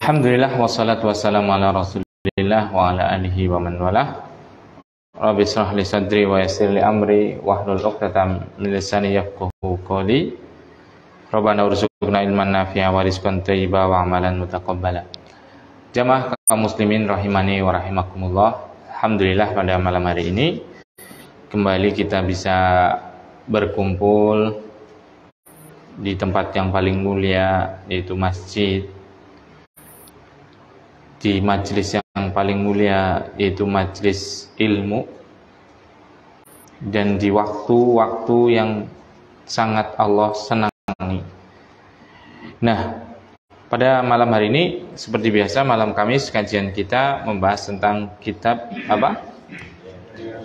Alhamdulillah wassalatu wassalamu ala Rasulillah wa ala alihi wa man walah. Rabbi shrah li sadri wa yassir li amri wahlul 'uqdatam min lisani yafqahu qawli. Rabbana urzuqna ilman nafi'a wa rizqan thayyiba wa amalan mutaqabbala. Jamaah kaum muslimin rahimani wa rahimakumullah. Alhamdulillah pada malam hari ini kembali kita bisa berkumpul di tempat yang paling mulia, yaitu masjid, di majelis yang paling mulia, yaitu majelis ilmu, dan di waktu-waktu yang sangat Allah senangi. Nah, pada malam hari ini seperti biasa malam Kamis kajian kita membahas tentang kitab apa?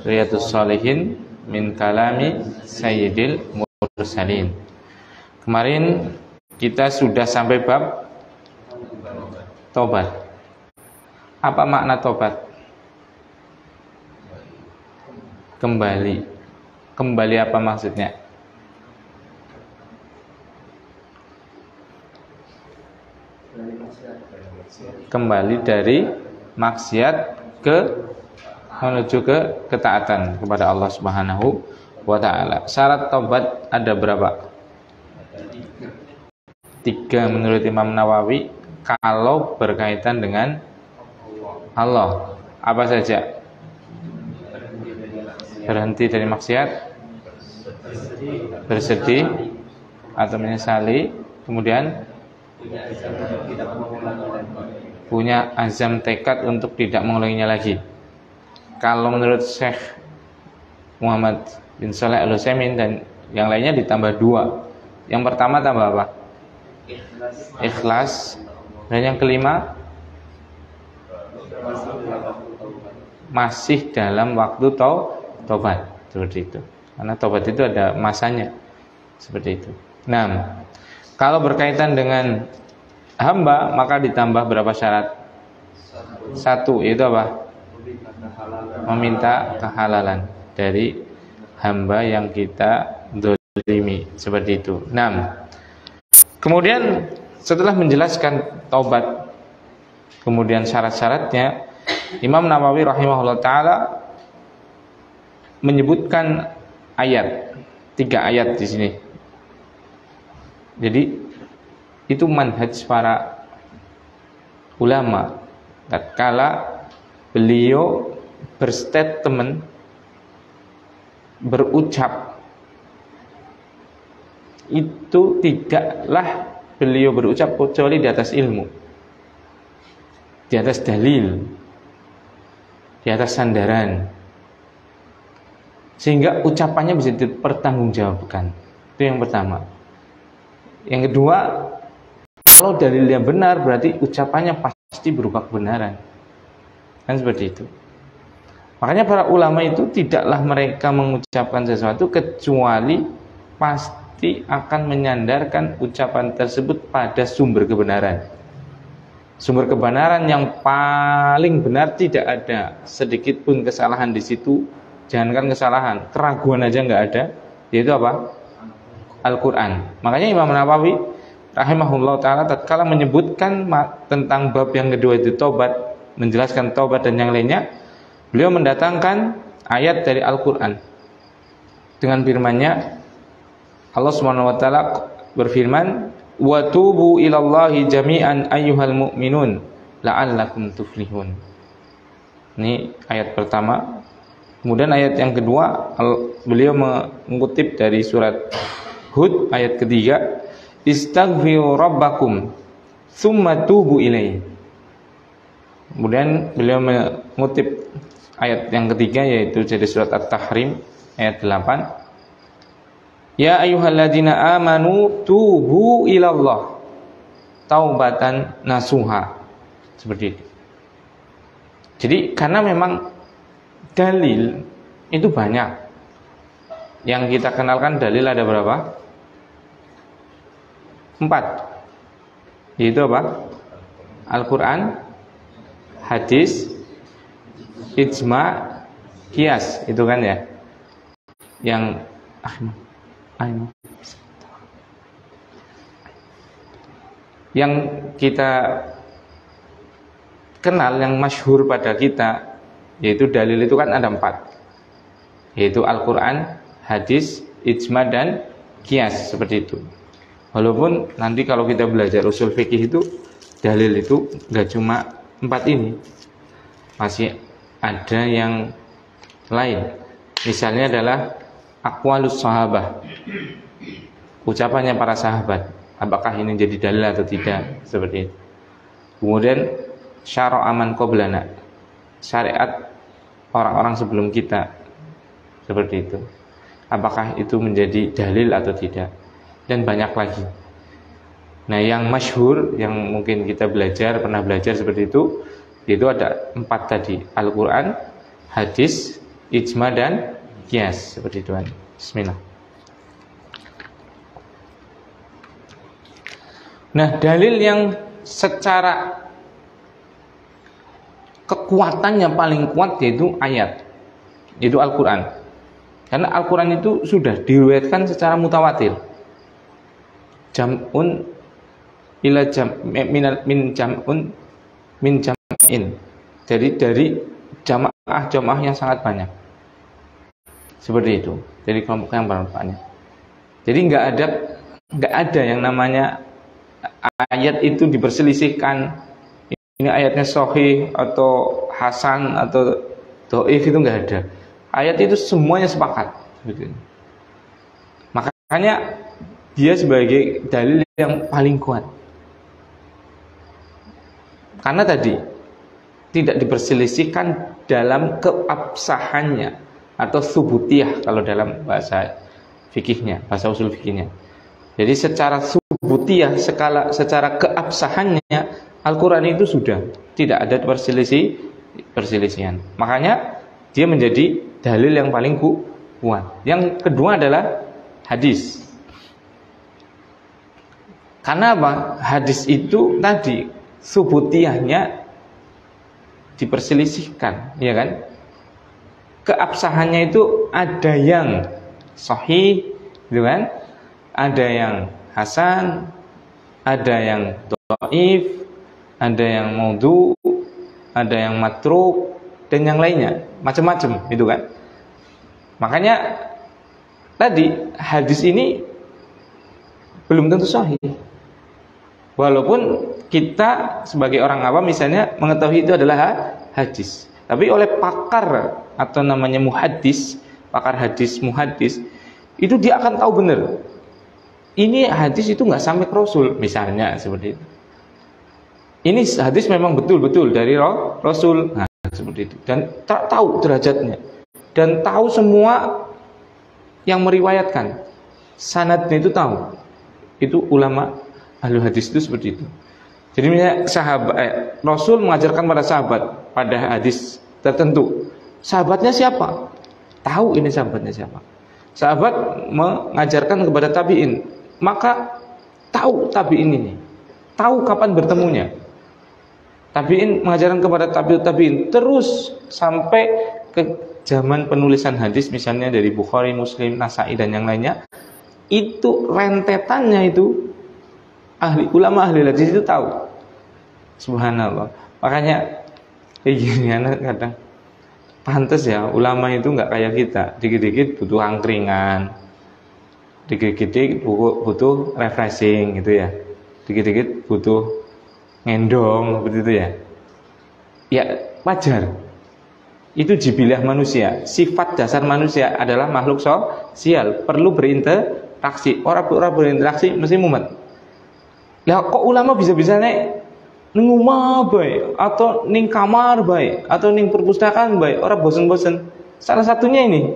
Riyadhus Shalihin min kalami Sayyidil Mursalin. Kemarin kita sudah sampai bab tobat. Apa makna tobat? Kembali. Kembali apa maksudnya? Kembali dari maksiat menuju ke ketaatan kepada Allah Subhanahu wa ta'ala. Syarat tobat ada berapa? 3 menurut Imam Nawawi kalau berkaitan dengan Allah. Apa saja? Berhenti dari maksiat, bersedih atau menyesali, kemudian punya azam tekad untuk tidak mengulanginya lagi. Kalau menurut Syekh Muhammad bin Shalih Al-Utsaimin dan yang lainnya ditambah 2. Yang pertama tambah apa? Ikhlas. Dan yang kelima masih dalam waktu tobat, seperti itu. Karena tobat itu ada masanya, seperti itu. Nah, kalau berkaitan dengan hamba maka ditambah berapa syarat? 1, yaitu apa? Meminta kehalalan dari hamba yang kita dzalimi, seperti itu. Nah, kemudian setelah menjelaskan taubat, kemudian syarat-syaratnya, Imam Nawawi rahimahullah ta'ala menyebutkan ayat, 3 ayat di sini. Jadi itu manhaj para ulama tatkala beliau berstatement, berucap, itu tidaklah beliau berucap kecuali di atas ilmu, di atas dalil, di atas sandaran, sehingga ucapannya bisa dipertanggungjawabkan. Itu yang pertama. Yang kedua, kalau dalilnya benar berarti ucapannya pasti berupa kebenaran. Kan seperti itu. Makanya para ulama itu tidaklah mereka mengucapkan sesuatu kecuali pasti akan menyandarkan ucapan tersebut pada sumber kebenaran. Sumber kebenaran yang paling benar, tidak ada sedikit pun kesalahan di situ. Jangankan kesalahan, keraguan aja nggak ada. Yaitu apa? Al-Quran. Makanya Imam Nawawi rahimahullah ta'ala tatkala menyebutkan tentang bab yang kedua itu tobat, menjelaskan tobat dan yang lainnya, beliau mendatangkan ayat dari Al-Quran dengan firman-Nya. Allah Subhanahu wa ta'ala berfirman, wa tubu ilallahi jami'an ayyuhal mu'minun la'allakum tuflihun. Ini ayat pertama. Kemudian ayat yang kedua, beliau mengutip dari surat Hud ayat ketiga, istaghfiru rabbakum tsumma tubu ilaihi. Kemudian beliau mengutip ayat yang ketiga, yaitu dari surat At-Tahrim ayat 8, ya ayyuhalladzina amanu tubu ilallah taubatan nasuha. Seperti itu. Jadi karena memang dalil itu banyak. Yang kita kenalkan dalil ada berapa? 4. Yaitu apa? Al-Quran, hadis, ijma, qiyas. Itu kan ya. Yang yang kita kenal, yang masyhur pada kita, yaitu dalil itu kan ada 4, yaitu Al-Quran, hadis, ijma, dan qiyas, seperti itu. Walaupun nanti kalau kita belajar usul fikih itu, dalil itu nggak cuma 4 ini, masih ada yang lain. Misalnya adalah aqwalus sahabah, ucapannya para sahabat, apakah ini jadi dalil atau tidak, seperti itu. Kemudian syara' man qablana, syariat orang-orang sebelum kita, seperti itu, apakah itu menjadi dalil atau tidak, dan banyak lagi. Nah, yang masyhur yang mungkin kita pernah belajar seperti itu ada 4 tadi, Al-Quran, hadis, ijma, dan qiyas, seperti itu. Bismillah. Nah, dalil yang secara kekuatannya paling kuat yaitu ayat, yaitu Al-Quran. Karena Al-Quran itu sudah diriwayatkan secara mutawatir, jam'un ila min jam'in, jadi dari jamaah yang sangat banyak, seperti itu. Jadi kelompok yang banyak. Jadi nggak ada yang namanya ayat itu diperselisihkan, ini ayatnya sahih atau hasan atau dhaif, itu nggak ada. Ayat itu semuanya sepakat, gitu. Makanya dia sebagai dalil yang paling kuat, karena tadi tidak diperselisihkan dalam keabsahannya atau subutiyah kalau dalam bahasa fikihnya, bahasa usul fikihnya. Jadi secara subutiyah, secara keabsahannya, Al-Quran itu sudah tidak ada perselisihan. Makanya dia menjadi dalil yang paling kuat. Yang kedua adalah hadis. Karena apa? Hadis itu tadi subutiyahnya diperselisihkan, ya kan? Keabsahannya itu ada yang sahih, gitu kan? Ada yang hasan, ada yang dhaif, ada yang maudhu, ada yang matruk, dan yang lainnya, macam-macam, itu kan? Makanya tadi hadis ini belum tentu sahih. Walaupun kita sebagai orang awam misalnya mengetahui itu adalah hadis, tapi oleh pakar atau namanya muhaddis, pakar hadis muhaddis, itu dia akan tahu benar ini hadis itu nggak sampai ke Rasul, misalnya seperti itu. Ini hadis memang betul-betul dari Rasul, nah, seperti itu. Dan tahu derajatnya, dan tahu semua yang meriwayatkan, sanadnya itu tahu. Itu ulama ahli hadis itu seperti itu. Jadi misalnya Rasul mengajarkan pada sahabat pada hadis tertentu, sahabatnya siapa? Tahu ini sahabatnya siapa. Sahabat mengajarkan kepada tabi'in, maka tahu tabi'in ini, tahu kapan bertemunya. Tabi'in mengajarkan kepada tabi'in terus sampai ke zaman penulisan hadis, misalnya dari Bukhari, Muslim, Nasa'i, dan yang lainnya. Itu rentetannya itu ulama ahli hadis itu tahu. Subhanallah. Makanya kayak gini anak kadang pantas ya ulama itu nggak kayak kita, dikit-dikit butuh angkringan, dikit-dikit butuh refreshing gitu ya, dikit-dikit butuh ngendong seperti itu ya. Ya wajar. Itu jibilah manusia. Sifat dasar manusia adalah makhluk sosial, perlu berinteraksi. Orang berinteraksi mesti mumet. Lah kok ulama bisa-bisa nek ning omah bae atau ning kamar bae atau ning perpustakaan bae, orang bosen-bosen. Salah satunya ini.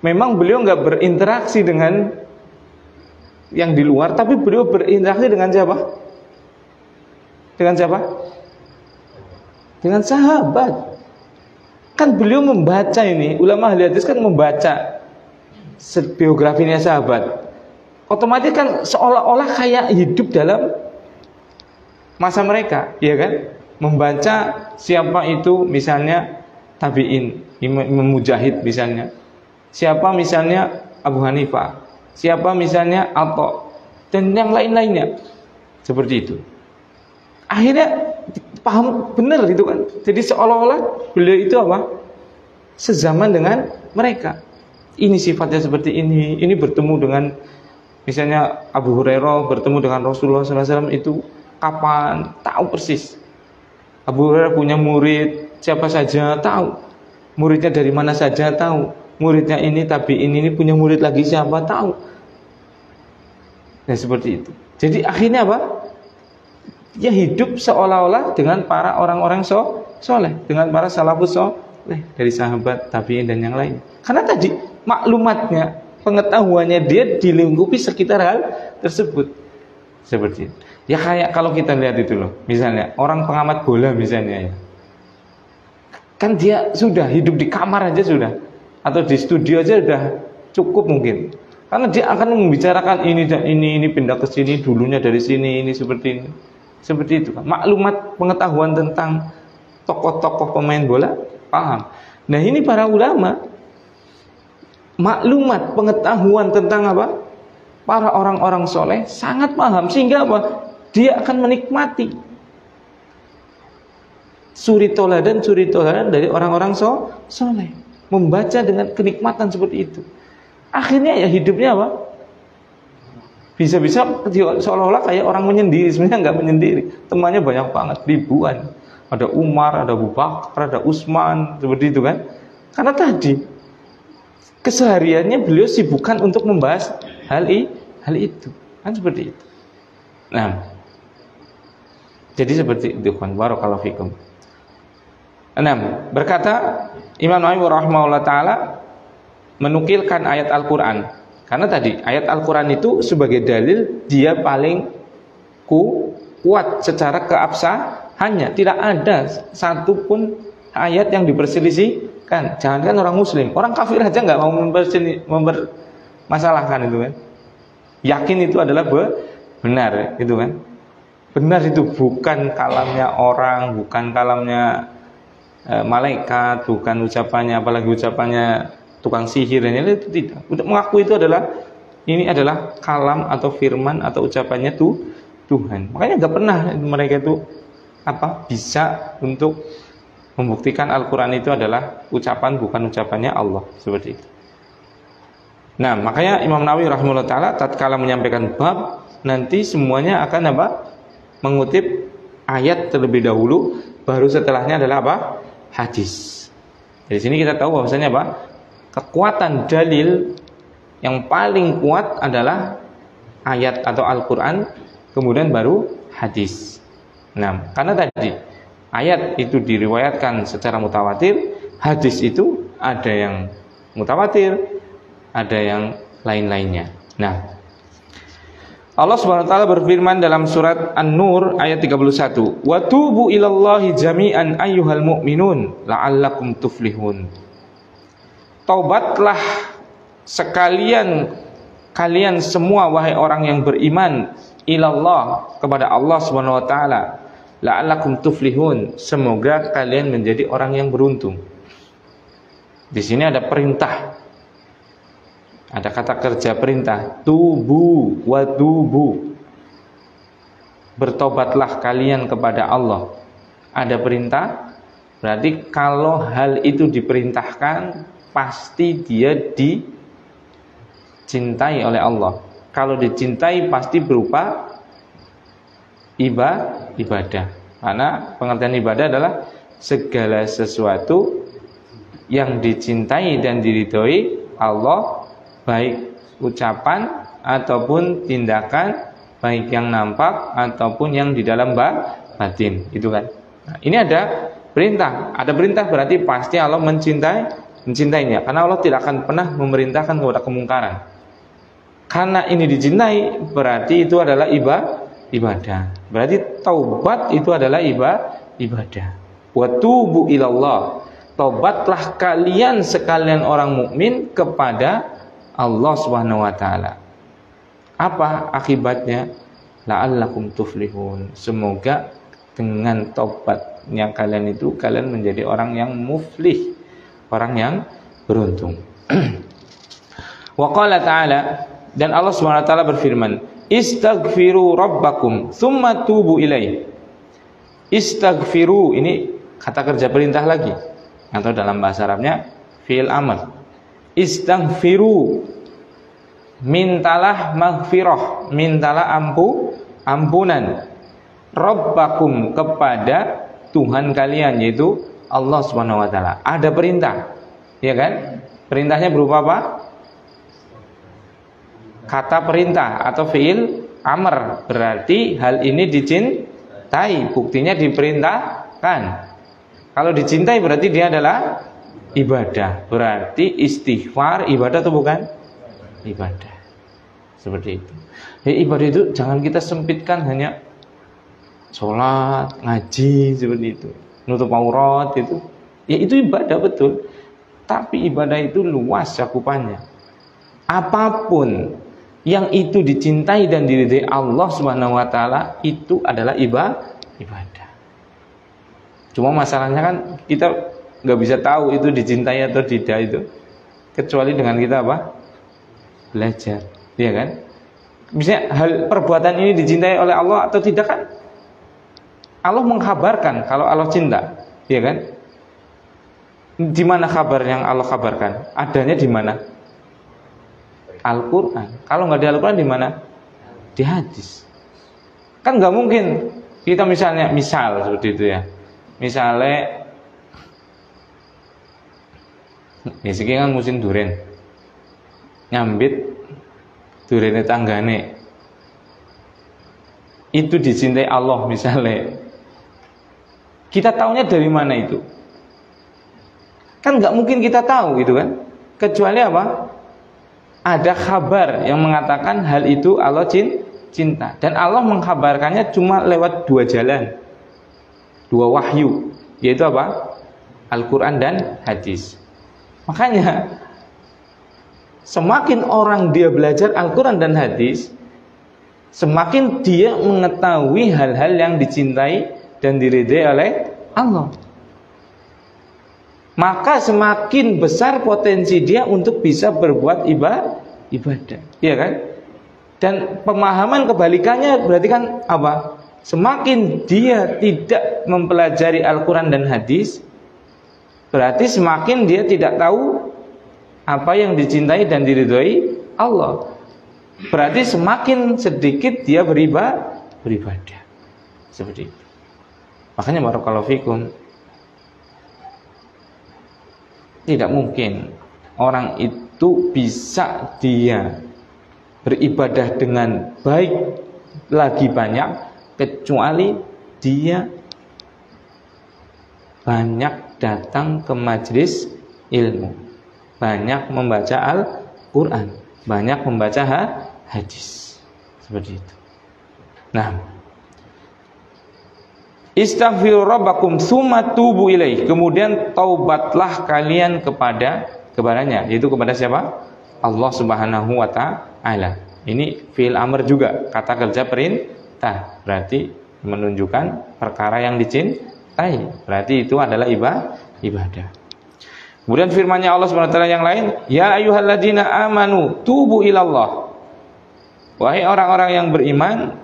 Memang beliau nggak berinteraksi dengan yang di luar, tapi beliau berinteraksi dengan siapa? Dengan siapa? Dengan sahabat. Kan beliau membaca ini, ulama ahli hadis kan membaca biografinya sahabat. Otomatis kan seolah-olah kayak hidup dalam masa mereka, ya kan? Membaca siapa itu misalnya tabi'in, Imam Mujahid misalnya. Siapa misalnya Abu Hanifah, siapa misalnya Atha, dan yang lain-lainnya. Seperti itu. Akhirnya paham benar itu kan. Jadi seolah-olah beliau itu apa? Sezaman dengan mereka. Ini sifatnya seperti ini bertemu dengan misalnya Abu Hurairah bertemu dengan Rasulullah SAW itu kapan? Tahu persis. Abu Hurairah punya murid siapa saja tahu. Muridnya dari mana saja tahu. Muridnya ini tabi'in ini punya murid lagi siapa tahu. Nah seperti itu. Jadi akhirnya apa? Dia hidup seolah-olah dengan para orang-orang soleh, dengan para salafus soleh dari sahabat, tabi'in dan yang lain. Karena tadi maklumatnya, pengetahuannya dia dilingkupi sekitar hal tersebut. Seperti itu. Ya kayak kalau kita lihat itu loh, misalnya orang pengamat bola misalnya ya. Kan dia sudah hidup di kamar aja sudah, atau di studio aja sudah cukup mungkin. Karena dia akan membicarakan ini dan ini pindah ke sini, dulunya dari sini, ini seperti ini. Seperti itu kan. Maklumat pengetahuan tentang tokoh-tokoh pemain bola paham. Nah, ini para ulama maklumat pengetahuan tentang apa? Para orang-orang soleh sangat paham sehingga apa? Dia akan menikmati suri toladan dari orang-orang soleh, membaca dengan kenikmatan seperti itu. Akhirnya ya hidupnya apa? Bisa-bisa seolah-olah kayak orang menyendiri, sebenarnya nggak menyendiri. Temannya banyak banget, ribuan. Ada Umar, ada Abu Bakar, ada Utsman, seperti itu kan. Karena tadi kesehariannya beliau sibukkan untuk membahas hal itu. Kan seperti itu. Nah, jadi seperti itu kan. Barakallahu fikum. 6. Berkata Imam Nawawi rahimahullah taala menukilkan ayat Al-Qur'an. Karena tadi ayat Al-Quran itu sebagai dalil dia paling kuat secara keabsahannya. Tidak ada satupun ayat yang diperselisihkan. Jangankan orang muslim, orang kafir aja nggak mau mempermasalahkan itu kan. Yakin itu adalah benar itu kan. Benar itu bukan kalamnya orang, bukan kalamnya malaikat, bukan ucapannya, apalagi ucapannya tukang sihir dan itu tidak. Untuk mengaku itu adalah ini adalah kalam atau firman atau ucapannya Tuhan. Makanya nggak pernah mereka itu bisa untuk membuktikan Al-Quran itu adalah ucapan bukan ucapannya Allah seperti itu. Nah, makanya Imam Nawawi rahimahullah taala tatkala menyampaikan bab nanti semuanya akan mengutip ayat terlebih dahulu, baru setelahnya adalah hadis. Dari sini kita tahu bahwasanya kekuatan dalil yang paling kuat adalah ayat atau Al-Quran, kemudian baru hadis. Nah, karena tadi ayat itu diriwayatkan secara mutawatir, hadis itu ada yang mutawatir, ada yang lain-lainnya. Nah, Allah Subhanahu wa taala berfirman dalam surat An-Nur ayat 31, "Wa tubu ilallahi jami'an ayyuhal mu'minun la'allakum tuflihun." Taubatlah sekalian kalian semua wahai orang yang beriman ilallah kepada Allah Subhanahu wa taala la'allakum tuflihun, semoga kalian menjadi orang yang beruntung. Di sini ada perintah. Ada kata kerja perintah, tubu wa tubu. Bertobatlah kalian kepada Allah. Ada perintah, berarti kalau hal itu diperintahkan pasti dia dicintai oleh Allah. Kalau dicintai pasti berupa ibadah. Karena pengertian ibadah adalah segala sesuatu yang dicintai dan diridhoi Allah, baik ucapan ataupun tindakan, baik yang nampak ataupun yang di dalam batin. Itu kan. Nah, ini ada perintah. Ada perintah berarti pasti Allah mencintainya, karena Allah tidak akan pernah memerintahkan kepada kemungkaran. Karena ini dicintai berarti itu adalah ibadah. Berarti taubat itu adalah ibadah. Wa tubu ilallah. Taubatlah kalian sekalian orang mukmin kepada Allah Subhanahu wa taala. Apa akibatnya? La'allakum tuflihun. Semoga dengan taubatnya kalian itu kalian menjadi orang yang muflih, orang yang beruntung. Wa qala ta'ala, dan Allah Subhanahu wa taala berfirman, "Istaghfiru rabbakum tsumma tubu ilaihi." Istaghfiru, ini kata kerja perintah lagi, atau dalam bahasa Arabnya fi'il amr. Istaghfiru, mintalah maghfirah, mintalah ampunan. Rabbakum, kepada Tuhan kalian, yaitu Allah Subhanahu wa taala. Ada perintah, ya kan? Perintahnya berupa apa? Kata perintah atau fi'il amr, berarti hal ini dicintai, buktinya diperintahkan. Kalau dicintai berarti dia adalah ibadah. Berarti istighfar ibadah atau bukan? Ibadah. Seperti itu. Ya, ibadah itu jangan kita sempitkan hanya sholat, ngaji seperti itu, nutup aurat itu. Ya itu ibadah betul. Tapi ibadah itu luas cakupannya. Apapun yang itu dicintai dan diridhai Allah Subhanahu wa taala itu adalah ibadah. Cuma masalahnya kan kita nggak bisa tahu itu dicintai atau tidak itu, kecuali dengan kita apa? Belajar, iya kan? Misalnya hal perbuatan ini dicintai oleh Allah atau tidak kan? Allah mengkabarkan kalau Allah cinta, iya kan? Di mana kabar yang Allah kabarkan? Adanya di mana? Al-Quran. Kalau nggak di Al-Quran di mana? Di hadis. Kan nggak mungkin kita misal seperti itu ya. Misalnya, ini kan musim duren, nyambit durene tanggane, itu dicintai Allah misalnya. Kita taunya dari mana itu? Kan nggak mungkin kita tahu gitu kan? Kecuali apa? Ada kabar yang mengatakan hal itu Allah cinta. Dan Allah mengkabarkannya cuma lewat dua jalan, dua wahyu, yaitu apa? Al-Quran dan hadis. Makanya semakin orang dia belajar Al-Quran dan hadis, semakin dia mengetahui hal-hal yang dicintai dan diridhai oleh Allah. Maka semakin besar potensi dia untuk bisa berbuat ibadah, iya kan? Dan pemahaman kebalikannya berarti kan apa? Semakin dia tidak mempelajari Al-Quran dan hadis, berarti semakin dia tidak tahu apa yang dicintai dan diridhai Allah. Berarti semakin sedikit dia beribadah. Seperti itu. Makanya barakallahu fikum, tidak mungkin orang itu bisa dia beribadah dengan baik lagi banyak, kecuali dia banyak datang ke majelis ilmu, banyak membaca Al-Quran, banyak membaca hadis. Seperti itu. Nah, istaghfiru rabbakum tsumma tubu ilaih, kemudian taubatlah kalian kepadanya, yaitu kepada siapa? Allah Subhanahu wa taala. Ini fi'il amr juga, kata kerja perintah, berarti menunjukkan perkara yang dicintai, berarti itu adalah ibadah. Kemudian firman-Nya Allah Subhanahu wa taala yang lain, ya ayyuhalladzina amanu tubu ilallah. Wahai orang-orang yang beriman,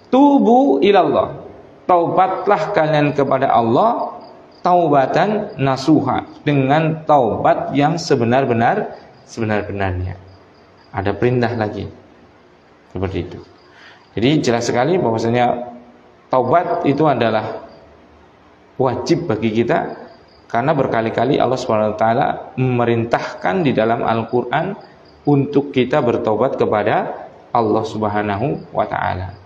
tubu ilallah, taubatlah kalian kepada Allah, taubatan nasuha, dengan taubat yang sebenar-benarnya. Ada perintah lagi seperti itu. Jadi jelas sekali bahwasanya taubat itu adalah wajib bagi kita, karena berkali-kali Allah SWT memerintahkan di dalam Al-Quran untuk kita bertobat kepada Allah Subhanahu wa ta'ala.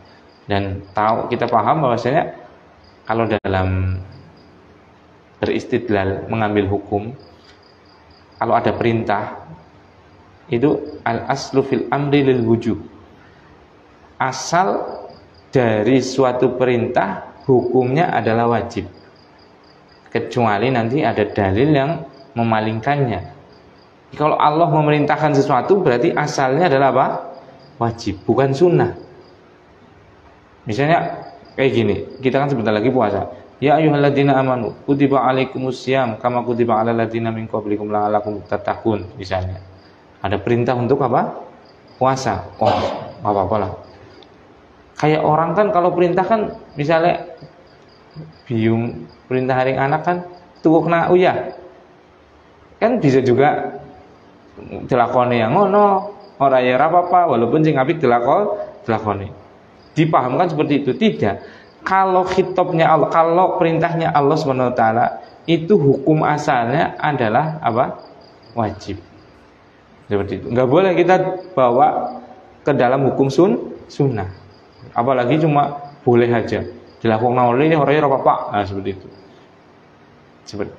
Dan kita paham bahwasanya kalau dalam beristidlal, mengambil hukum, kalau ada perintah itu al-aslu fil amri lil wujub. Asal dari suatu perintah hukumnya adalah wajib, kecuali nanti ada dalil yang memalingkannya. Kalau Allah memerintahkan sesuatu berarti asalnya adalah apa? Wajib, bukan sunnah. Misalnya kayak gini, kita kan sebentar lagi puasa. Ya ayyuhalladzina amanu kutiba alaikumusiyam kama kutiba alal ladzina min qablikum la'allakum tattaqun. Misalnya ada perintah untuk apa? Puasa. Oh, enggak apa-apa lah. Kayak orang kan kalau perintah kan misalnya biung perintah haring anak kan tuwukna uyah. Kan bisa juga dilakoni yang ngono, ora ya ora apa-apa walaupun sing apik dilakoni. Dipahamkan seperti itu. Tidak. Kalau khitabnya Allah, kalau perintahnya Allah Subhanahu wa taala, itu hukum asalnya adalah apa? Wajib. Seperti itu. Enggak boleh kita bawa ke dalam hukum sunnah. Apalagi cuma boleh aja. Dilakukan oleh orang yang apa-apa. Nah, seperti itu.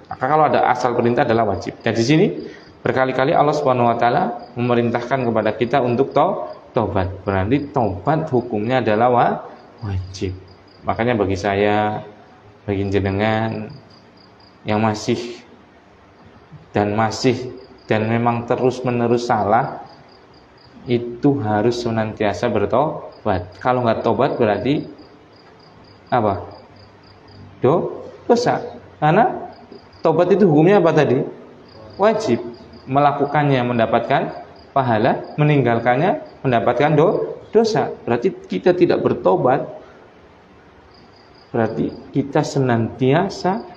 Maka kalau ada asal perintah adalah wajib. Dan di sini berkali-kali Allah Subhanahu wa taala memerintahkan kepada kita untuk taubat. Berarti taubat hukumnya adalah wajib. Makanya bagi saya, bagi jenengan yang masih dan memang terus-menerus salah, itu harus senantiasa bertobat. Kalau nggak tobat berarti apa? Dosa. Karena tobat itu hukumnya apa tadi? Wajib. Melakukannya mendapatkan pahala, meninggalkannya mendapatkan dosa. Berarti kita tidak bertobat, berarti kita senantiasa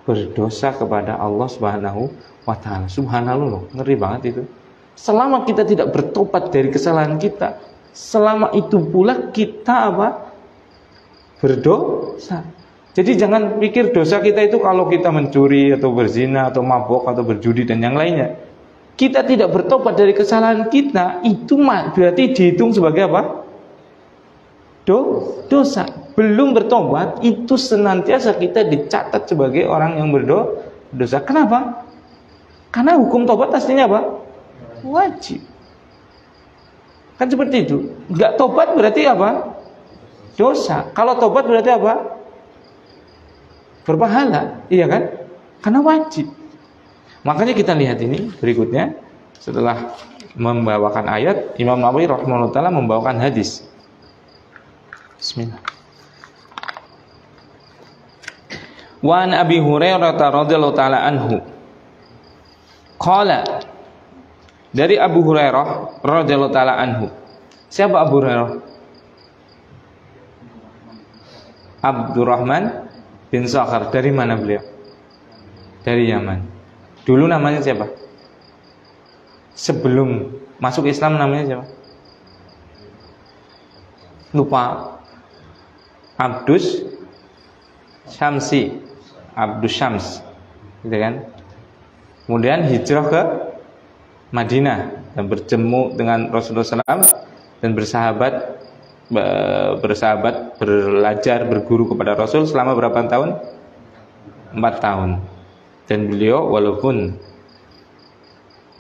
berdosa kepada Allah Subhanahu wa taala. Subhanallah, ngeri banget itu. Selama kita tidak bertobat dari kesalahan kita, selama itu pula kita apa? Berdosa. Jadi jangan pikir dosa kita itu kalau kita mencuri atau berzina atau mabuk atau berjudi dan yang lainnya. Kita tidak bertobat dari kesalahan kita, itu berarti dihitung sebagai apa? Dosa. Belum bertobat, itu senantiasa kita dicatat sebagai orang yang berdosa. Kenapa? Karena hukum tobat aslinya apa? Wajib. Kan seperti itu. Enggak tobat berarti apa? Dosa. Kalau tobat berarti apa? Berpahala, iya kan? Karena wajib. Makanya kita lihat ini berikutnya, setelah membawakan ayat, Imam Nawawi rahimahullah taala membawakan hadis. Bismillah. Wa an Abi Hurairah radhiyallahu taala anhu. Qala, dari Abu Hurairah radhiyallahu taala anhu. Siapa Abu Hurairah? Abdurrahman bin Sakhar. Dari mana beliau? Dari Yaman. Dulu namanya siapa? Sebelum masuk Islam namanya siapa? Lupa. Abdus Syamsi, Abdus Syams, gitu kan? Kemudian hijrah ke Madinah dan bertemu dengan Rasulullah SAW dan bersahabat, belajar, berguru kepada Rasul selama berapa tahun? 4 tahun. Dan beliau walaupun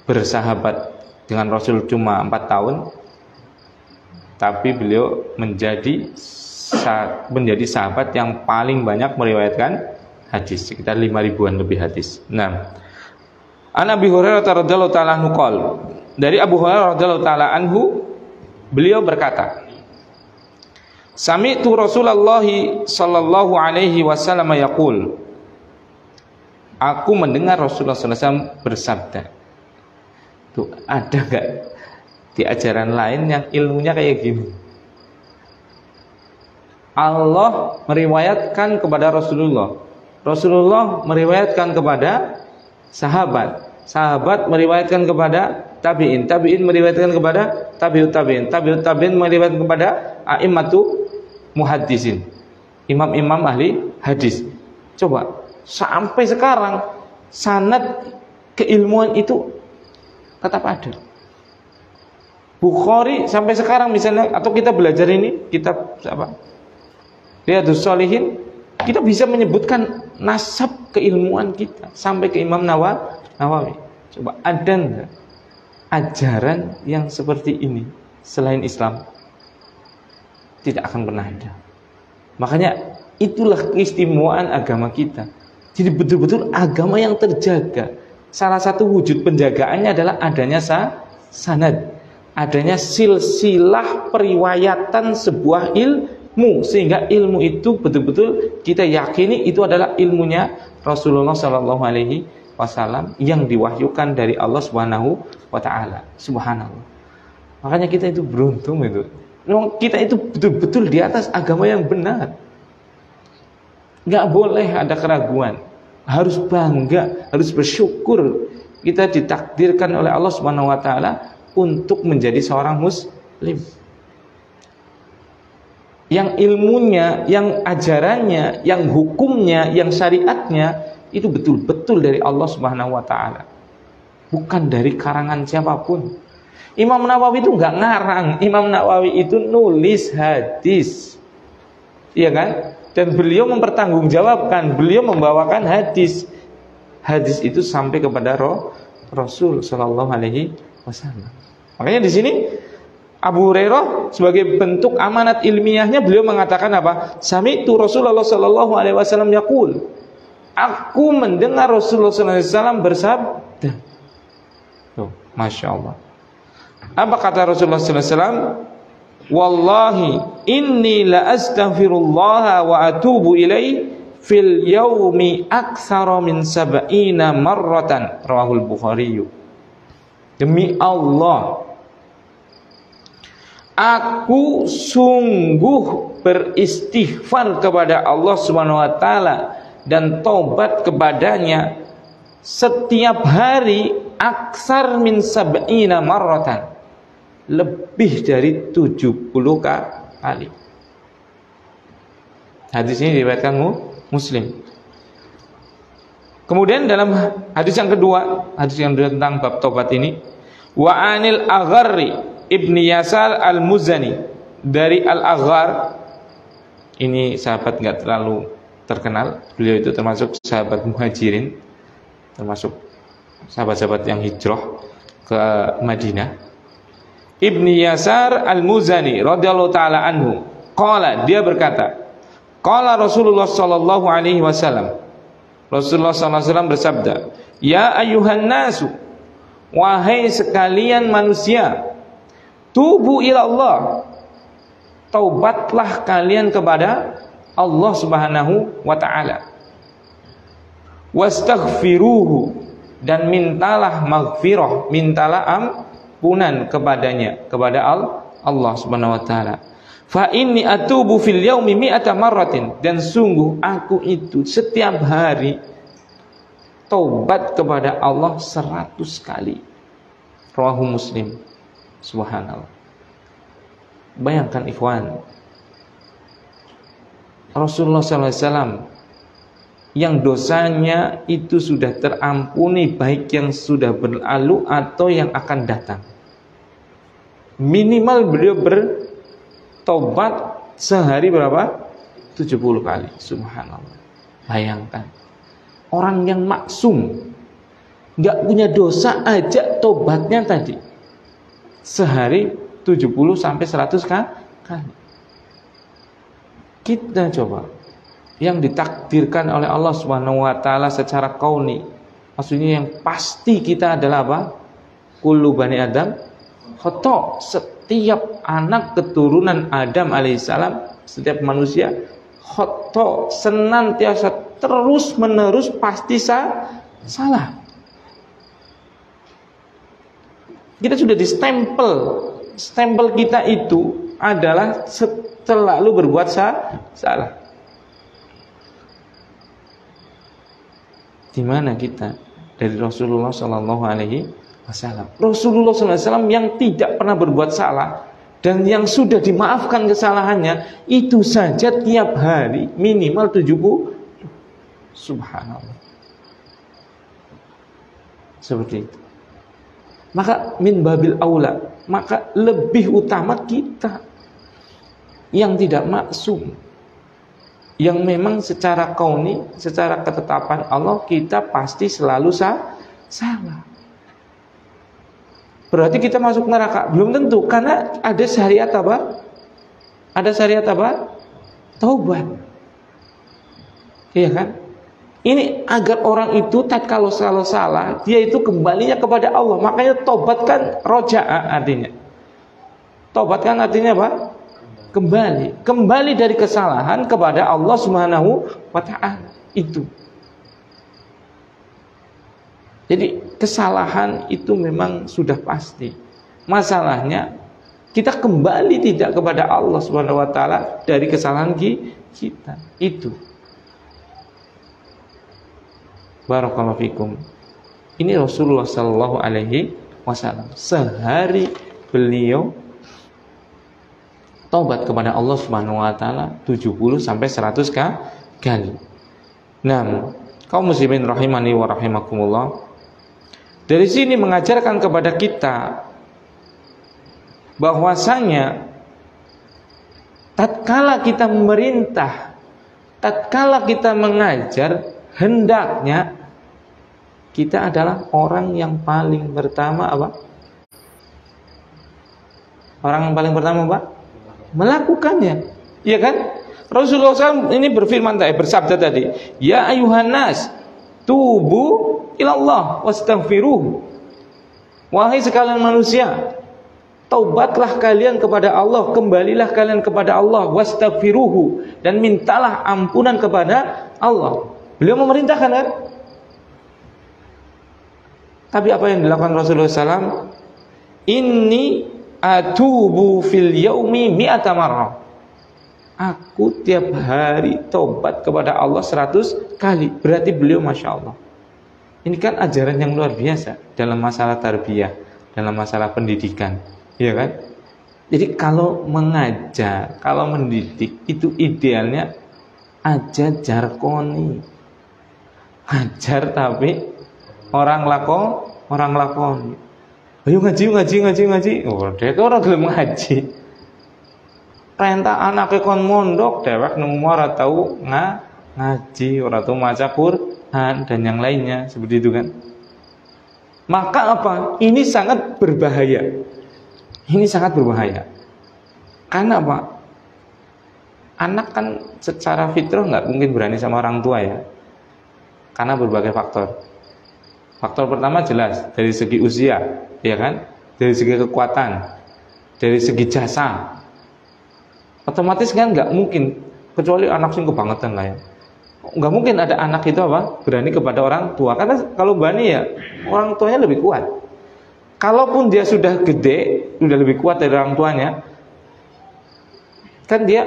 bersahabat dengan Rasul cuma 4 tahun, tapi beliau menjadi sahabat yang paling banyak meriwayatkan hadis, sekitar 5.000-an lebih hadis. Nah, An Abi Hurairah radhiyallahu ta'ala anhu qol, dari Abu Hurairah radhiyallahu ta'ala anhu, beliau berkata, Sami'tu Rasulullah sallallahu alaihi wasallam yaqul, aku mendengar Rasulullah SAW bersabda. Tuh, ada enggak di ajaran lain yang ilmunya kayak gini? Allah meriwayatkan kepada Rasulullah, Rasulullah meriwayatkan kepada sahabat, sahabat meriwayatkan kepada tabi'in, tabi'in meriwayatkan kepada tabi'ut tabi'in, tabi'ut tabi'in meriwayatkan kepada a'immatu muhaddisin, imam-imam ahli hadis. Coba, sampai sekarang sanad keilmuan itu tetap ada. Bukhari sampai sekarang misalnya, atau kita belajar ini kitab apa? Riyadhus Shalihin, kita bisa menyebutkan nasab keilmuan kita sampai ke Imam Nawawi. Coba, ada enggak ajaran yang seperti ini selain Islam? Tidak akan pernah ada. Makanya itulah keistimewaan agama kita. Jadi betul-betul agama yang terjaga. Salah satu wujud penjagaannya adalah adanya sanad, adanya silsilah periwayatan sebuah ilmu, sehingga ilmu itu betul-betul kita yakini itu adalah ilmunya Rasulullah SAW yang diwahyukan dari Allah Subhanahu wa taala. Subhanallah. Makanya kita itu beruntung itu. Kita itu betul-betul di atas agama yang benar. Nggak boleh ada keraguan. Harus bangga, harus bersyukur kita ditakdirkan oleh Allah Subhanahu wa taala untuk menjadi seorang muslim. Yang ilmunya, yang ajarannya, yang hukumnya, yang syariatnya itu betul-betul dari Allah Subhanahu wa taala. Bukan dari karangan siapapun. Imam Nawawi itu nggak ngarang. Imam Nawawi itu nulis hadis. Iya kan? Dan beliau mempertanggungjawabkan, beliau membawakan hadis. Hadis itu sampai kepada Rasul sallallahu alaihi wasallam. Makanya di sini Abu Hurairah sebagai bentuk amanat ilmiahnya beliau mengatakan apa? Sami'tu Rasulullah sallallahu alaihi wasallam yaqul. Aku mendengar Rasulullah sallallahu alaihi wasallam bersabda. Tuh, Masya Allah. Apa kata Rasulullah sallallahu alaihi wasallam? Wallahi inni la astaghfirullah wa atubu ilaih fil yaumi aktsara min 70 marratan, rawahul Bukhari. Demi Allah, aku sungguh beristighfar kepada Allah Subhanahu wa taala dan taubat kepadanya setiap hari aksar min 70 marratan, lebih dari 70 kali. Hadis ini diriwayatkan Muslim. Kemudian dalam hadis yang kedua, hadis yang tentang bab tobat ini, wa anil Agharri ibni Yasar al-Muzani, dari Al-Aghar, ini sahabat nggak terlalu terkenal, beliau itu termasuk sahabat muhajirin, termasuk sahabat-sahabat yang hijrah ke Madinah. Ibni Yasar al-Muzani radhiyallahu taala anhu, qala, dia berkata, qala Rasulullah sallallahu alaihi wasallam, Rasulullah sallallahu alaihi wasallam bersabda, ya ayyuhan nasu, wahai sekalian manusia, tubu ila Allah, taubatlah kalian kepada Allah Subhanahu wa taala, wastaghfiruhu, dan mintalah maghfirah, mintalah ampunan kepadanya, kepada Allah Subhanahu wa taala. Fa inni atubu fil yaumi mi'ata marratin, dan sungguh aku itu setiap hari taubat kepada Allah 100 kali. Rawahu Muslim. Subhanallah. Bayangkan ikhwan, Rasulullah SAW yang dosanya itu sudah terampuni, baik yang sudah berlalu atau yang akan datang, minimal beliau bertobat sehari berapa? 70 kali. Subhanallah. Bayangkan, orang yang maksum, gak punya dosa aja tobatnya tadi sehari 70 sampai 100 kali. Kita coba yang ditakdirkan oleh Allah Subhanahu wa taala secara kauni, maksudnya yang pasti kita adalah apa? Kullu bani Adam khata'. Setiap anak keturunan Adam alaihissalam, setiap manusia khata', senantiasa terus menerus pasti salah. Kita sudah distempel. Stempel kita itu adalah selalu berbuat salah. Di mana kita dari Rasulullah Sallallahu Alaihi Wasallam? Rasulullah Sallallahu Alaihi Wasallam yang tidak pernah berbuat salah dan yang sudah dimaafkan kesalahannya itu saja tiap hari minimal 70. Subhanallah. Seperti itu. Maka min babil aula, maka lebih utama kita yang tidak maksum, yang memang secara kauni, secara ketetapan Allah kita pasti selalu salah. Berarti kita masuk neraka? Belum tentu, karena ada syariat apa? Ada syariat apa? Taubat. Iya kan? Ini agar orang itu tatkala salah, dia itu kembalinya kepada Allah. Makanya tobat kan roja'a artinya. Tobat kan artinya apa? Kembali dari kesalahan kepada Allah Subhanahu wa ta'ala. Itu. Jadi kesalahan itu memang sudah pasti. Masalahnya kita kembali tidak kepada Allah Subhanahu wa ta'ala dari kesalahan kita. Itu. Barakallahu fikum. Ini Rasulullah Shallallahu Alaihi Wasallam. Sehari beliau taubat kepada Allah Subhanahu Wa Taala 70 sampai 100 kali. Nah, kaum muslimin rahimani wa rahimakumullah. Dari sini mengajarkan kepada kita bahwasanya tatkala kita memerintah, tatkala kita mengajar, hendaknya kita adalah orang yang paling pertama apa? Orang yang paling pertama apa? Melakukannya. Iya kan? Rasulullah SAW ini bersabda tadi, ya ayuhan nas, tubu ilallah wastaghfiruh. Wahai sekalian manusia, taubatlah kalian kepada Allah, kembalilah kalian kepada Allah, wastaghfiruhu, dan mintalah ampunan kepada Allah. Beliau memerintahkan kan? Tapi apa yang dilakukan Rasulullah SAW? Inni atubu fil yaumi mi'ata marrah. Aku tiap hari tobat kepada Allah 100 kali. Berarti beliau Masya Allah. Ini kan ajaran yang luar biasa dalam masalah tarbiyah, dalam masalah pendidikan. Iya kan? Jadi kalau mengajar, kalau mendidik, itu idealnya ajar jarkoni. Ajar tapi orang lakoni. Ayo ngaji. Oh, dek orang gelem ngaji. Perintah anake kon mondok, dewek nang ora tau ngaji, ora tau maca Quran dan yang lainnya seperti itu kan. Maka apa? Ini sangat berbahaya. Ini sangat berbahaya. Karena apa? Anak kan secara fitrah nggak mungkin berani sama orang tua ya. Karena berbagai faktor. Faktor pertama jelas dari segi usia, ya kan? Dari segi kekuatan, dari segi jasa. Otomatis kan nggak mungkin, kecuali anak sing kebangetan lah ya. Nggak mungkin ada anak itu apa? Berani kepada orang tua. Karena kalau berani ya orang tuanya lebih kuat. Kalaupun dia sudah gede, sudah lebih kuat dari orang tuanya, kan dia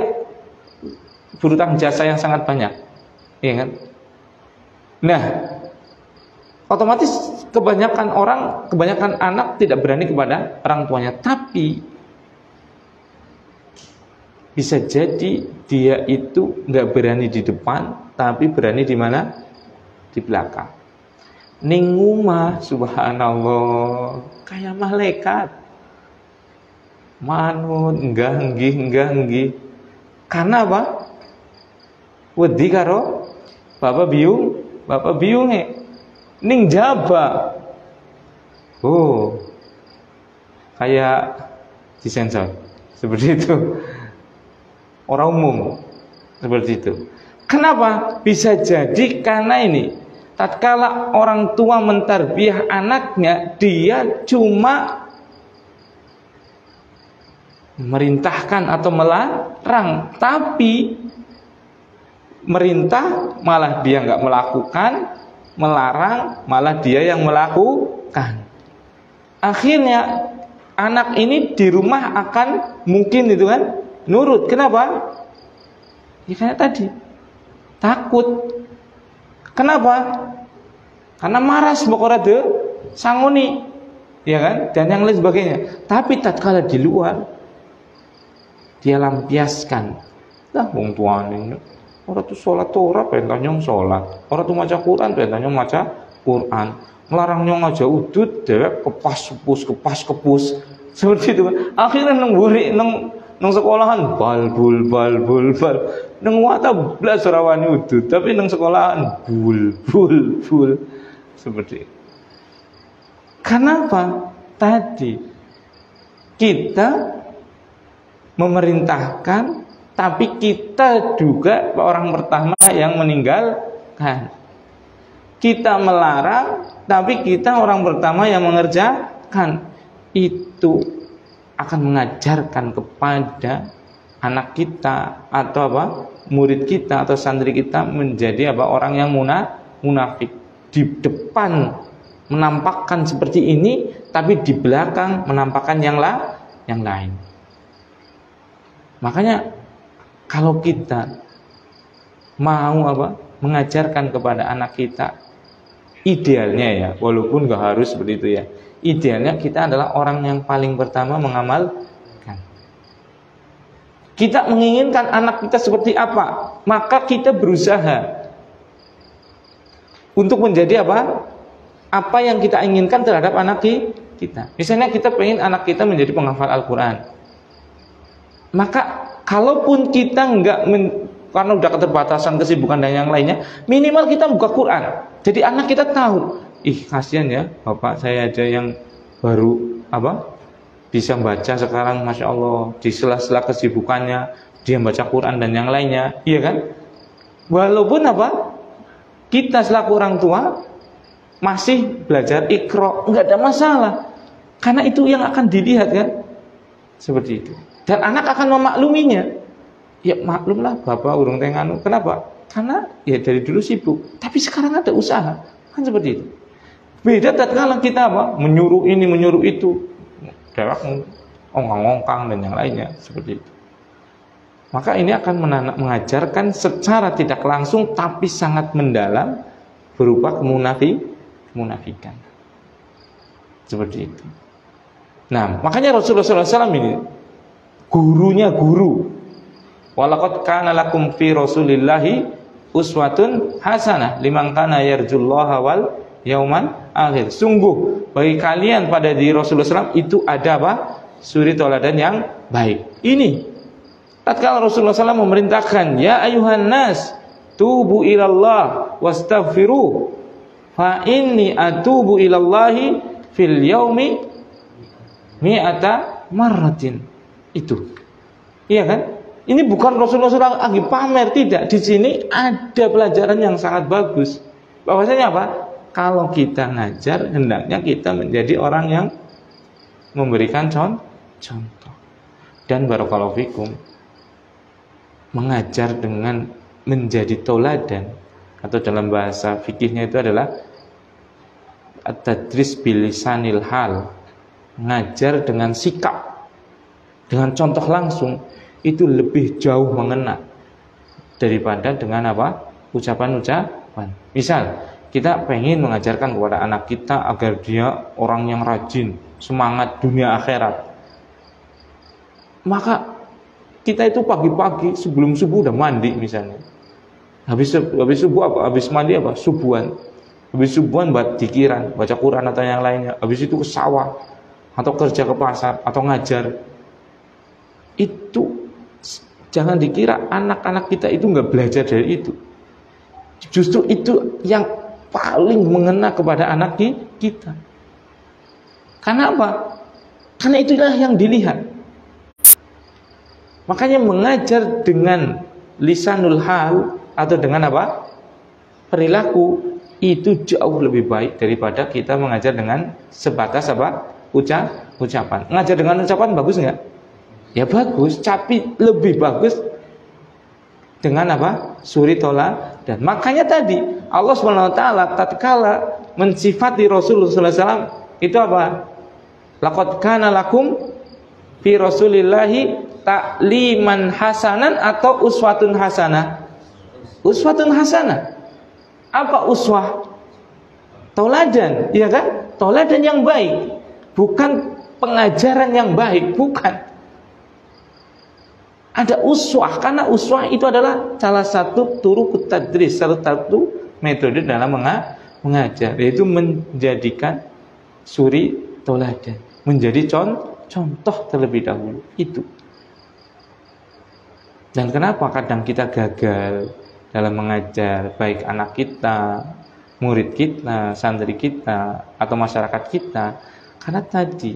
berutang jasa yang sangat banyak, iya kan? Nah, otomatis kebanyakan anak tidak berani kepada orang tuanya. Tapi bisa jadi dia itu nggak berani di depan, tapi berani di mana? Di belakang. Ning omah subhanallah kayak malaikat. Manut enggak enggih. Karena apa? Wedi karo bapak biunge. Ning jaba. Oh. Kayak disensor. Seperti itu. Orang umum seperti itu. Kenapa? Bisa jadi karena ini. Tatkala orang tua mentarbiyah anaknya, dia cuma merintahkan atau melarang, tapi merintah malah dia nggak melakukan, melarang malah dia yang melakukan. Akhirnya anak ini di rumah akan mungkin itu kan nurut. Kenapa? Ya kayak tadi, takut. Kenapa? Karena maras pokoknya de sangoni, ya kan? Dan yang lain sebagainya. Tapi tatkala di luar, dia lampiaskan. Lah wong tuane ora tuh salat ora perintah nyong salat. Ora tuh maca Quran perintah nyong maca Quran. Melarang nyong aja udut dhewek kepas kepus. Seperti itu kan. Akhirnya nang buri nang sekolahan bal. Nang wata blas ora wani udut, tapi nang sekolahan bul. Seperti itu. Kenapa? Tadi kita memerintahkan, tapi kita juga orang pertama yang meninggalkan. Kita melarang, tapi kita orang pertama yang mengerjakan. Itu akan mengajarkan kepada anak kita atau apa? Murid kita atau santri kita menjadi apa? Orang yang munafik. Di depan menampakkan seperti ini, tapi di belakang menampakkan yang lain. Makanya kalau kita mau apa? Mengajarkan kepada anak kita Idealnya ya, walaupun nggak harus seperti itu ya. Idealnya kita adalah orang yang paling pertama mengamalkan. Kita menginginkan anak kita seperti apa, maka kita berusaha untuk menjadi apa? Apa yang kita inginkan terhadap anak kita. Misalnya kita pengen anak kita menjadi penghafal Al-Quran. Maka kalaupun kita karena udah keterbatasan kesibukan dan yang lainnya, minimal kita buka Quran. Jadi anak kita tahu, kasihan ya bapak saya aja yang baru bisa baca sekarang, masya Allah, di sela-sela kesibukannya dia baca Quran dan yang lainnya, iya kan? Walaupun kita selaku orang tua masih belajar Iqra, nggak ada masalah, karena itu yang akan dilihat kan, seperti itu. Dan anak akan memakluminya. Ya maklumlah bapak urung tenganu. Kenapa? Karena ya dari dulu sibuk, tapi sekarang ada usaha, kan seperti itu. Beda tatkala kita menyuruh ini menyuruh itu, dewek ongkang-ongkang dan yang lainnya, seperti itu. Maka ini akan mengajarkan secara tidak langsung tapi sangat mendalam berupa kemunafikan. Seperti itu. Nah, makanya Rasulullah SAW ini gurunya guru. Walaqad kana lakum fi Rasulillahi uswatun hasanah liman kana yarjullaha wal yauman akhir. Sungguh bagi kalian pada diri Rasulullah SAW itu ada suri teladan yang baik. Ini tatkala Rasulullah SAW memerintahkan, ya ayuhan nas tubu ilallah wastaghfiru fa inni atubu ilallahi fil yaumi mi'ata marratin. Itu. Iya kan? Ini bukan Rasulullah SAW lagi pamer, tidak. Di sini ada pelajaran yang sangat bagus. Bahwasanya kalau kita ngajar, hendaknya kita menjadi orang yang memberikan contoh. Dan barakallahu fikum, mengajar dengan menjadi tauladan, atau dalam bahasa fikihnya itu adalah at-tadris bilisanil hal, ngajar dengan sikap, dengan contoh langsung, itu lebih jauh mengena daripada dengan ucapan-ucapan. Misal kita pengen mengajarkan kepada anak kita agar dia orang yang rajin, semangat dunia akhirat, maka kita itu pagi-pagi sebelum subuh udah mandi misalnya. Habis subuh habis mandi subuhan. Habis subuhan buat dikiran, baca Quran atau yang lainnya. Habis itu ke sawah atau kerja ke pasar atau ngajar. Itu jangan dikira anak-anak kita itu nggak belajar dari itu. Justru itu yang paling mengena kepada anak kita. Karena apa? Karena itulah yang dilihat. Makanya mengajar dengan lisanul hal atau dengan perilaku itu jauh lebih baik daripada kita mengajar dengan sebatas ucapan. Mengajar dengan ucapan bagus nggak? Ya bagus, tapi lebih bagus dengan suri tola. Dan makanya tadi Allah SWT tatkala mensifati Rasulullah SAW itu laqad kana lakum fi Rasulillahi ta'liman hasanan atau uswatun hasanah. Uswatun hasanah. Apa uswah? Tauladan, ya kan? Tauladan yang baik, bukan pengajaran yang baik, bukan. Ada uswah, karena uswah itu adalah salah satu turuk tadris, salah satu metode dalam mengajar, yaitu menjadikan suri tauladan, menjadi contoh terlebih dahulu. Itu. Dan kenapa kadang kita gagal dalam mengajar baik anak kita, murid kita, santri kita, atau masyarakat kita? Karena tadi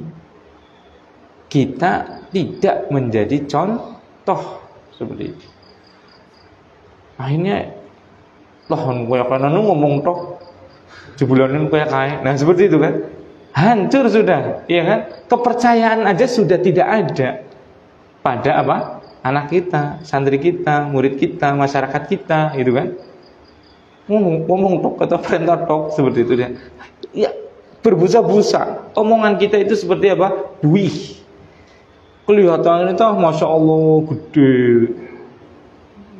kita tidak menjadi contoh seperti itu. Akhirnya kayak kanan ngomong toh jebulanin kayak kayak. Nah seperti itu kan, hancur sudah, iya kan? Kepercayaan aja sudah tidak ada pada anak kita, santri kita, murid kita, masyarakat kita, gitu kan? Ngomong tok atau perintah tok seperti itu dia. Ya berbusa-busa. Omongan kita itu seperti buih. Kelihatannya itu masya Allah gede,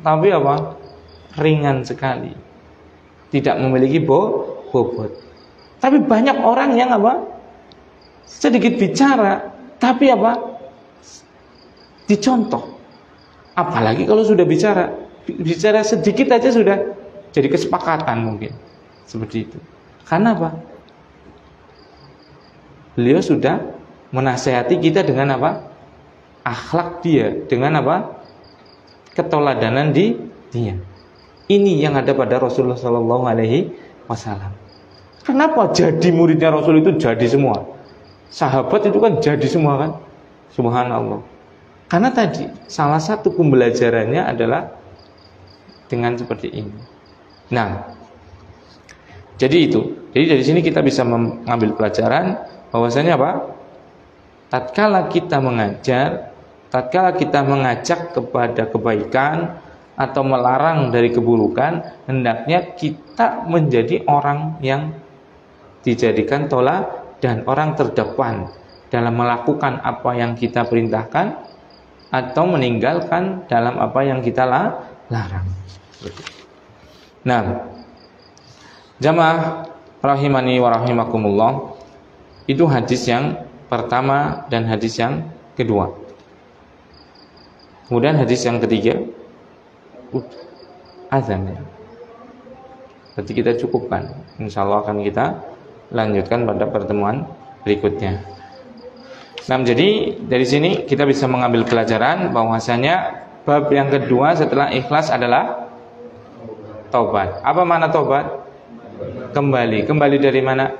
tapi ringan sekali, tidak memiliki bobot. Tapi banyak orang yang apa? Sedikit bicara, tapi apa? Dicontoh. Apalagi kalau sudah bicara sedikit aja sudah jadi kesepakatan mungkin. Seperti itu. Karena apa? Beliau sudah menasihati kita dengan apa? Akhlak dia, dengan apa? Keteladanan dia. Ini yang ada pada Rasulullah SAW. Kenapa jadi muridnya Rasul itu jadi semua? Sahabat itu kan jadi semua kan? Subhanallah. Karena tadi salah satu pembelajarannya adalah dengan seperti ini. Nah, jadi itu. Jadi dari sini kita bisa mengambil pelajaran bahwasanya apa? Tatkala kita mengajar, tatkala kita mengajak kepada kebaikan atau melarang dari keburukan, hendaknya kita menjadi orang yang dijadikan teladan, orang terdepan dalam melakukan apa yang kita perintahkan atau meninggalkan dalam apa yang kita larang. Nah, jamaah rahimani wa rahimakumullah, itu hadis yang pertama dan hadis yang kedua. Kemudian hadis yang ketiga, azan ya. Berarti kita cukupkan. Insyaallah akan kita lanjutkan pada pertemuan berikutnya. Nah, jadi dari sini kita bisa mengambil pelajaran bahwasanya bab yang kedua setelah ikhlas adalah taubat. Apa makna taubat? Kembali dari mana?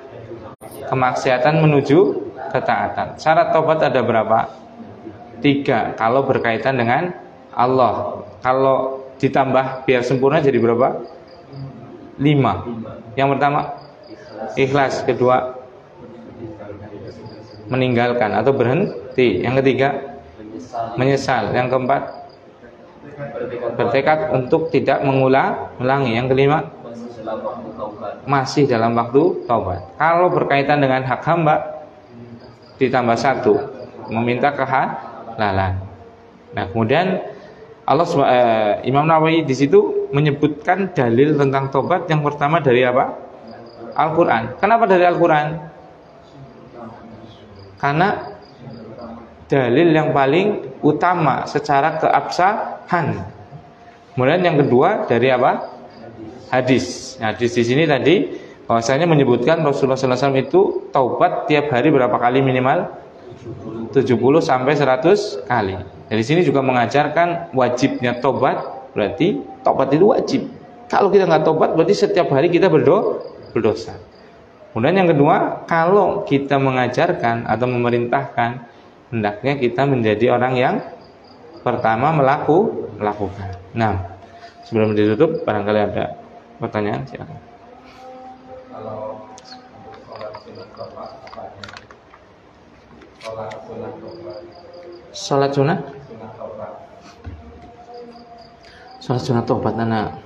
Kemaksiatan menuju ketaatan. Syarat taubat ada berapa? 3. Kalau berkaitan dengan Allah. Kalau ditambah biar sempurna jadi berapa? 5. Yang pertama ikhlas, kedua meninggalkan atau berhenti, yang ketiga menyesal, yang keempat bertekad untuk tidak mengulangi, yang kelima masih dalam waktu taubat. Kalau berkaitan dengan hak hamba ditambah 1, meminta kehalalan. Nah, kemudian Imam Nawawi di situ menyebutkan dalil tentang taubat yang pertama dari apa? Al-Quran. Kenapa dari Al-Quran? Karena dalil yang paling utama secara keabsahan. Kemudian yang kedua dari apa? Hadis. Hadis di sini tadi bahwasanya menyebutkan Rasulullah SAW itu taubat tiap hari berapa kali minimal? 70 sampai 100 kali. Dari sini juga mengajarkan wajibnya taubat, berarti taubat itu wajib. Kalau kita nggak taubat berarti setiap hari kita berdosa. Kemudian yang kedua, kalau kita mengajarkan atau memerintahkan, hendaknya kita menjadi orang yang pertama melakukan. Nah, sebelum ditutup, barangkali ada pertanyaan, silakan. Kalau Sholat sunnah taubat, anak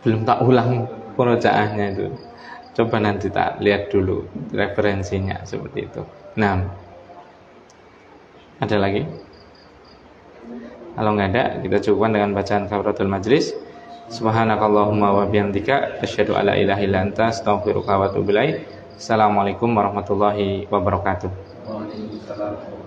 belum tak ulang perojaannya itu. Coba nanti tak lihat dulu referensinya seperti itu. Nah, ada lagi? Kalau nggak ada, kita cukupkan dengan bacaan kafaratul majlis. Subhanakallahumma wa bihamdika asyhadu alla ilaha illa anta astaghfiruka wa atubu ilaik. Assalamualaikum warahmatullahi wabarakatuh. Waalaikumsalam.